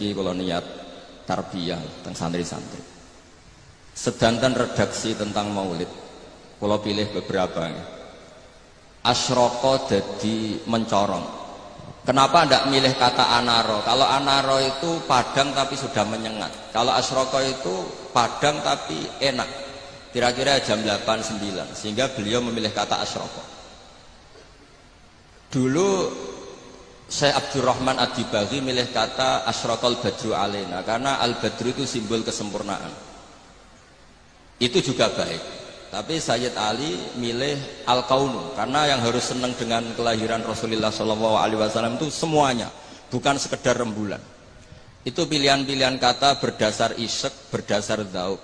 niki kula niat tarbiyah teng santri-santri. Sedanten redaksi tentang maulid kula pilih beberapa. Asyroko dadi mencorong. Kenapa tidak milih kata anaro? Kalau anaro itu padang tapi sudah menyengat. Kalau asyroko itu padang tapi enak. Kira-kira jam 8-9. Sehingga beliau memilih kata asyroko. Dulu Syekh Abdurrahman Ad-Dibaghi milih kata asyrokol badru alaina. Karena al-badru itu simbol kesempurnaan. Itu juga baik. Tapi Sayyid Ali milih al-kaunu karena yang harus senang dengan kelahiran Rasulullah SAW itu semuanya, bukan sekedar rembulan. Itu pilihan-pilihan kata berdasar isek, berdasar dzauq.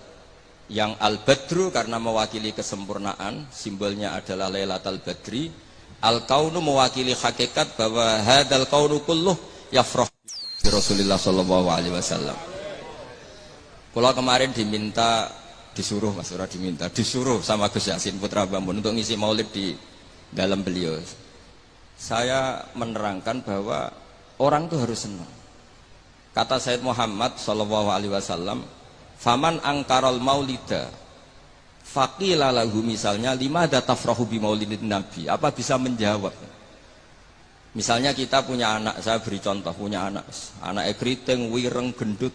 Yang al-badru karena mewakili kesempurnaan, simbolnya adalah Lailatul Badri. Al-kaunu mewakili hakikat bahwa hadzal kaunu kulluh yafrah bi Rasulullah SAW. Kalau kemarin disuruh Mas Ura disuruh sama Gus Yasin Putra Bambun untuk ngisi maulid di dalam beliau. Saya menerangkan bahwa orang itu harus senang. Kata Sayyid Muhammad SAW, faman angkarol maulida faqila lahu, misalnya lima datafrahu bi maulidin nabi, apa bisa menjawab? Misalnya kita punya anak, saya beri contoh, punya anak keriting, wireng, gendut,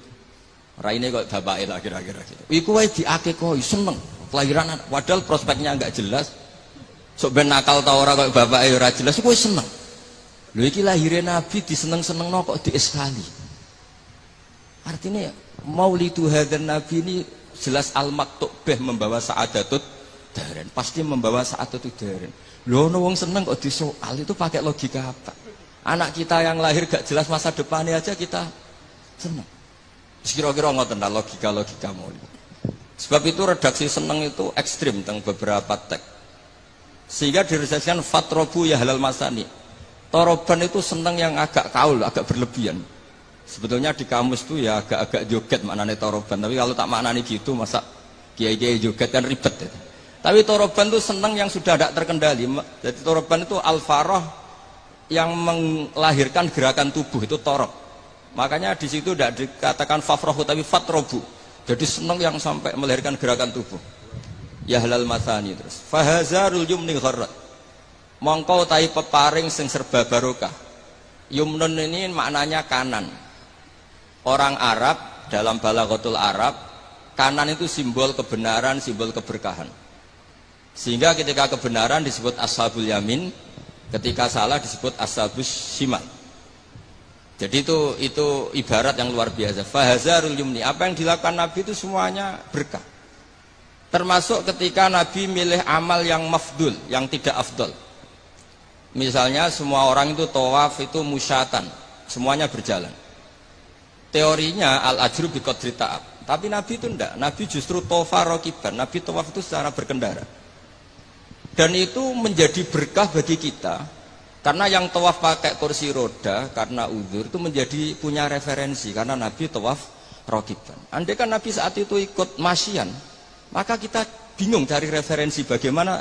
raine kok bapake lah kira-kira gitu. Iku wae diakekoi seneng kelahiran anak, padahal prospeknya enggak jelas. Sok ben nakal ta ora kok bapake ora jelas, iku wis seneng. Lho iki lahire nabi diseneng-senengno kok dieskali. Artinya maulidu hadzal nabi ini jelas al-maktubah membawa sa'adatut daren, pasti membawa sa'adatut daren. Lho ono wong seneng kok disoal, itu pakai logika apa? Anak kita yang lahir gak jelas masa depannya aja kita seneng. Kira-kira ngoten logika maulid. Sebab itu redaksi seneng itu ekstrim tentang beberapa teks. Sehingga diredaksikan fatrobu ya halal masani. Toroban itu seneng yang agak kaul, agak berlebihan. Sebetulnya di kamus itu ya agak-agak joget maknanya toroban. Tapi kalau tak maknanya gitu, masa kiai-kiai joget kan ribet ya. Tapi toroban itu seneng yang sudah tidak terkendali. Jadi toroban itu al-farah yang melahirkan gerakan tubuh, itu torob. Makanya di situ tidak dikatakan fafrohu tapi fatrobu. Jadi senang yang sampai melahirkan gerakan tubuh. Ya halal masani terus. Fahazarul yumni gharrat. Mongkau tai peparing sing serba barokah. Yumnun ini maknanya kanan. Orang Arab dalam balaghatul Arab, kanan itu simbol kebenaran, simbol keberkahan. Sehingga ketika kebenaran disebut ashabul yamin, ketika salah disebut ashabus shimal. Jadi itu ibarat yang luar biasa. Fahazarul yumni, apa yang dilakukan Nabi itu semuanya berkah. Termasuk ketika Nabi milih amal yang mafdul, yang tidak afdol. Misalnya semua orang itu tawaf itu musyatan, semuanya berjalan. Teorinya al-ajru bi qadri ta'ab. Tapi Nabi itu enggak. Nabi justru tawafa raqiban. Nabi tawaf itu secara berkendara. Dan itu menjadi berkah bagi kita. Karena yang tawaf pakai kursi roda karena uzur itu menjadi punya referensi karena Nabi tawaf raqiban. Andai kan Nabi saat itu ikut masyian, maka kita bingung cari referensi bagaimana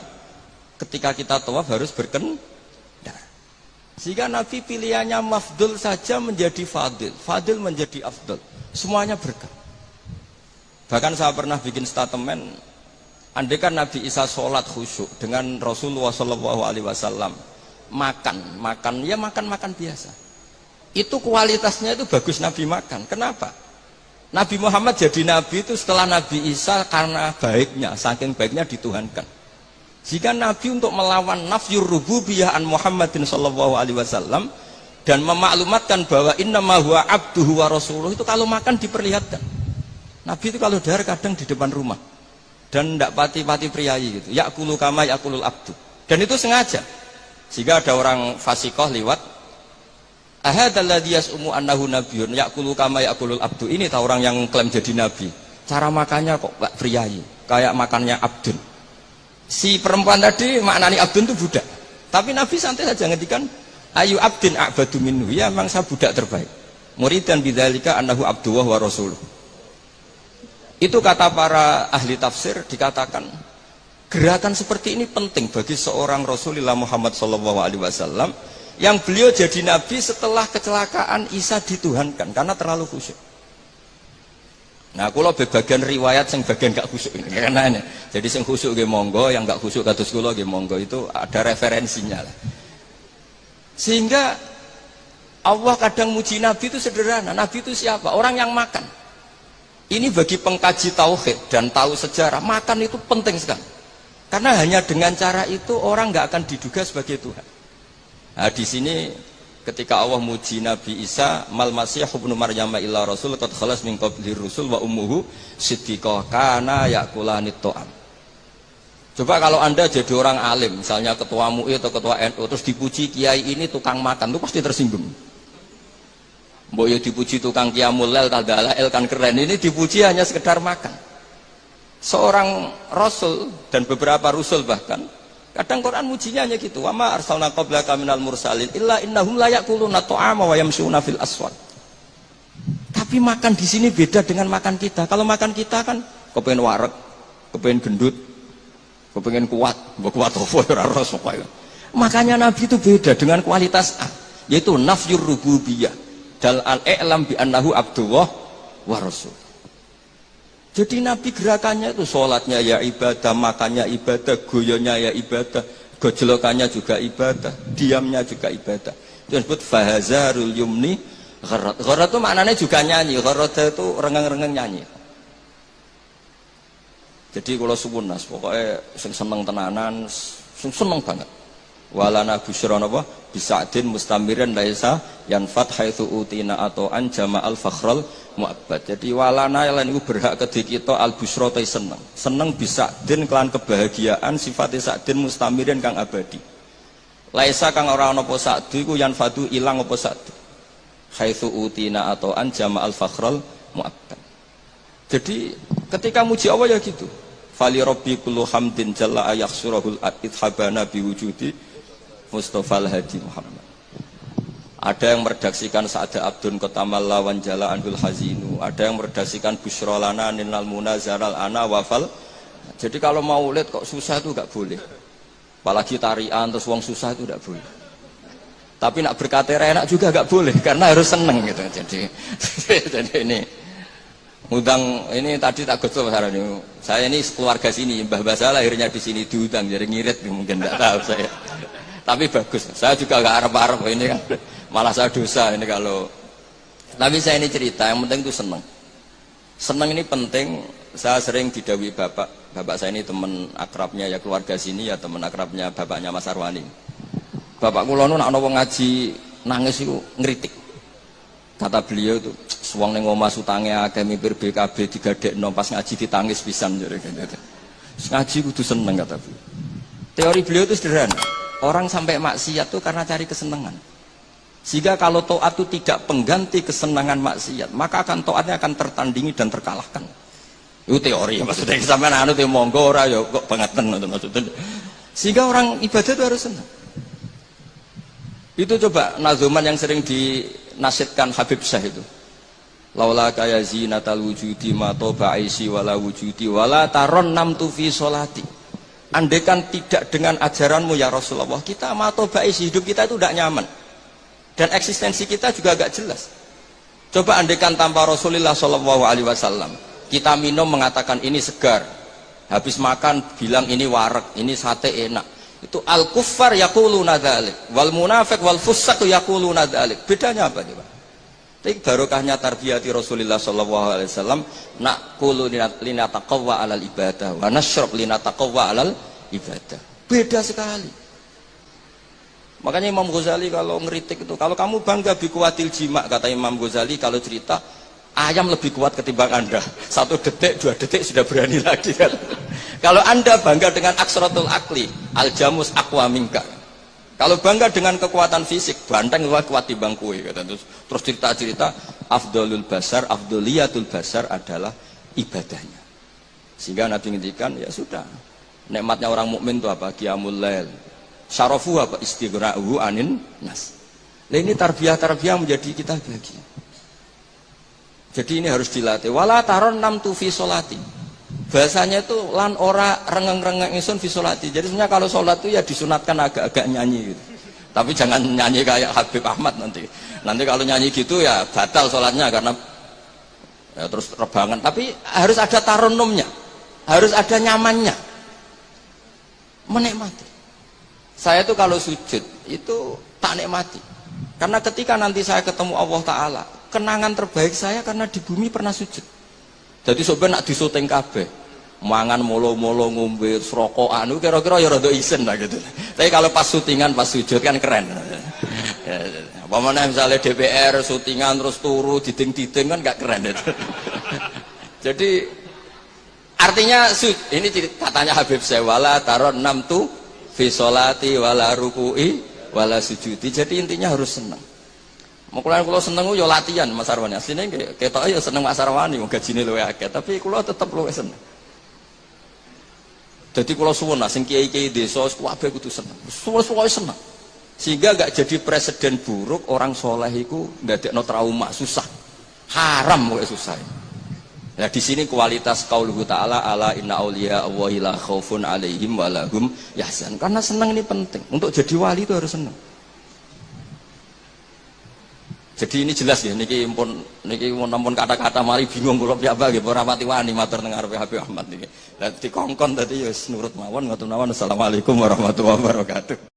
ketika kita tawaf harus berkendara. Sehingga Nabi pilihannya mafdul saja menjadi fadil, fadil menjadi afdal. Semuanya berkah. Bahkan saya pernah bikin statement, andai kan Nabi Isa sholat khusyuk dengan Rasulullah SAW makan biasa, itu kualitasnya itu bagus Nabi makan. Kenapa? Nabi Muhammad jadi Nabi itu setelah Nabi Isa karena baiknya, saking baiknya dituhankan. Jika Nabi untuk melawan nafyur rububiyah an Muhammadin SAW dan memaklumatkan bahwa innama huwa abduhu wa rasuluh, itu kalau makan diperlihatkan. Nabi itu kalau dahar kadang di depan rumah dan tidak pati-pati priayi gitu, yakulu kama yakulul abdu, dan itu sengaja. Sehingga ada orang fasikoh liwat, ahadalladzi yas'umu annahu nabiyyun ya'kulu kama ya'kulul abdu. Ini tahu orang yang klaim jadi nabi. Cara makannya kok gak priayi, kayak makannya abdun. Si perempuan tadi maknani abdun itu budak. Tapi Nabi santai saja ngendikan, ayu abdin a'badu minhu. Ya memang saya budak terbaik. Muridan bidzalika annahu abduhu wa rasuluh. Itu kata para ahli tafsir, dikatakan gerakan seperti ini penting bagi seorang Rasulullah Muhammad SAW Yang beliau jadi nabi setelah kecelakaan Isa dituhankan karena terlalu khusyuk. Nah, kula bagian riwayat yang bagian gak khusyuk ini karena ini. Jadi sing khusyuk nggih monggo, yang gak khusyuk kados kula nggih monggo, itu ada referensinya lah. Sehingga Allah kadang muji nabi itu sederhana. Nabi itu siapa? Orang yang makan. Ini bagi pengkaji tauhid dan tahu sejarah, makan itu penting sekali. Karena hanya dengan cara itu orang nggak akan diduga sebagai Tuhan. Nah, di sini ketika Allah muji Nabi Isa, mal masih ibnu Maryam illa rasul qad khalas min qabli rusul wa ummuhu siddiqah kana yakulanit ta'am. Coba kalau Anda jadi orang alim, misalnya ketua MUI atau ketua NU, terus dipuji kiai ini tukang makan, itu pasti tersinggung. Mbok yo dipuji tukang qiyamul lail tadalail kan keren, ini dipuji hanya sekedar makan. Seorang rasul dan beberapa rasul bahkan kadang Quran mujinya hanya gitu. Wa ma arsalna qablaka minal mursalin illa innahum la yaquluna ta'ama wa yamshuna fil aswaq. Tapi makan di sini beda dengan makan kita. Kalau makan kita kan kepengen wareg, kepengen gendut, kepengen kuat, mbok kuat apa ora ros pokoke. Makanya Nabi itu beda dengan kualitas A, yaitu nafyur rububiyah dal al-i'lam bi annahu abdullah wa rasul. Jadi Nabi gerakannya itu sholatnya ya ibadah, makannya ibadah, goyonya ya ibadah, gojlokannya juga ibadah, diamnya juga ibadah. Itu disebut fahazarul yumni gharat. Gharat itu maknanya juga nyanyi, gharat itu rengeng-rengeng nyanyi. Jadi kalau suwun nas, pokoknya seneng tenanan, seneng banget. Walana busyra napa bisadin mustamirin laisa yanfat haitsu utina atau an jama'al fakhral mu'abbad. Jadi walana lan iku berhak kedhe kita al busyra ta seneng. Seneng bisadin kelan kebahagiaan sifate sadin mustamirin kang abadi. Laisa kang ora ana apa sadu iku yanfatu ilang apa sadu. Haitsu utina atau an jama'al fakhral mu'abbad. Jadi ketika muji Allah ya gitu. Fali rabbi kullu hamdin jalla ayakhsurahul ithabana biwujudi Mustafa al-Hadi Muhammad. Ada yang meredaksikan Sa'ada Abdun Kotamal Lawan Jala Anhul Hazinu. Ada yang meredaksikan Bushrolana Ninal Munazaral Ana Wafal. Jadi kalau mau lihat kok susah itu gak boleh. Apalagi tarian terus wong susah itu gak boleh. Tapi nak berkata enak juga gak boleh karena harus seneng gitu. Jadi ini udang ini tadi tak gosok ini. Saya ini keluarga sini, Mbah Basah lahirnya di sini diundang jadi ngirit mungkin tidak tahu saya. Tapi bagus, saya juga gak harap-harap ini kan malah saya dosa ini kalau. Tapi saya ini cerita, yang penting itu seneng. Seneng ini penting. Saya sering didhawuhi bapak saya ini teman akrabnya ya keluarga sini ya teman akrabnya bapaknya Mas Arwani. Bapak kula nu nak ana wong ngaji nangis itu ngritik. Kata beliau itu, suwang ning omah utange akeh mipir BKB digadekno pas ngaji ditangis pisan jare gitu. Ngaji kudu seneng kata beliau. Teori beliau itu sederhana. Orang sampai maksiat itu karena cari kesenangan. Sehingga kalau taat itu tidak pengganti kesenangan maksiat, maka akan taatnya akan tertandingi dan terkalahkan. Itu teori maksudnya sampai anu te monggo ora ya kok bangetan maksudnya. Sehingga orang ibadah itu harus senang. Itu coba nazuman yang sering dinasihkan Habib Syah itu. Laula kaya zinatal wujudi ma toba aisi wala wujudi wala taron namtu fi sholati. Andaikan tidak dengan ajaranmu ya Rasulullah, kita matobais hidup kita itu tidak nyaman dan eksistensi kita juga agak jelas. Coba andaikan tanpa Rasulullah Shallallahu Alaihi Wasallam, kita minum mengatakan ini segar, habis makan bilang ini wareg, ini sate enak. Itu al kuffar yaquluna dzalik, wal munafiq wal fusaq yaquluna dzalik. Bedanya apa nih Pak? Tapi barokahnya tarbiyati Rasulullah Shallallahu Alaihi Wasallam, naqulu linataqawwa alal ibadah, wa nashrab linataqawwa alal ibadah. Beda sekali. Makanya Imam Ghazali kalau ngeritik itu, kalau kamu bangga bikuatil jima, kata Imam Ghazali kalau cerita ayam lebih kuat ketimbang Anda. 1 detik, 2 detik sudah berani lagi kan. Kalau Anda bangga dengan aksratul akli, al jamus aqwa minka. Kalau bangga dengan kekuatan fisik, banteng lebih kuat di bangku. Terus cerita-cerita afdolul basar, afdoliyatul basar adalah ibadahnya. Sehingga Nabi ngendikan ya sudah. Nikmatnya orang mukmin itu apa? Qiyamul lail. Syarafu apa? Istighra'uhu anin nas. Nah ini tarbiyah-tarbiyah menjadi kita bahagia. Jadi ini harus dilatih. Wala taron namtu fi sholati. Bahasanya itu lan ora rengeng-rengeng ingsun fi sholati. Jadi sebenarnya kalau sholat itu ya disunatkan agak-agak nyanyi gitu. Tapi jangan nyanyi kayak Habib Ahmad nanti. Nanti kalau nyanyi gitu ya batal sholatnya karena ya terus rebangan. Tapi harus ada taronumnya, harus ada nyamannya, menikmati. Saya tuh kalau sujud itu tak nikmati. Karena ketika nanti saya ketemu Allah Ta'ala, kenangan terbaik saya karena di bumi pernah sujud. Jadi sebenarnya nak disuting kabeh, mangan molo-molo ngombe rokok anu kira-kira ya rada isen lah gitu. Tapi kalau pas syutingan pas sujud kan keren. Apa mana misalnya DPR syutingan terus turu diding-diding kan gak keren itu. Jadi artinya ini katanya Habib saya wala taron 6 tu fi sholati wala ruku'i wala sujudi. Jadi intinya harus senang. Mukulan kalau seneng yo latihan Mas Arwani. Asline ketok ya seneng Mas Arwani wong gajine luwih akeh, tapi kula tetep luwih seneng. Jadi kalau suwun lah, sing kiai-kiai desa kabeh kudu seneng. Suwe-suwe seneng. Sehingga gak jadi presiden buruk orang soleh iku ndadekno trauma, susah. Haram kok susah. Nah di sini kualitas qauluhu ta'ala ala inna auliya Allahi la khaufun 'alaihim wa lahum yahzan. Karena seneng ini penting. Untuk jadi wali itu harus seneng. Jadi ini jelas ya, niki nampun kata-kata mari bingung kula piyambak nggih ora pati wani matur teng ngarepe Habib Ahmad niki. Lah dikongkon tadi ya nurut mawon ngoten mawon. Assalamualaikum warahmatullahi wabarakatuh.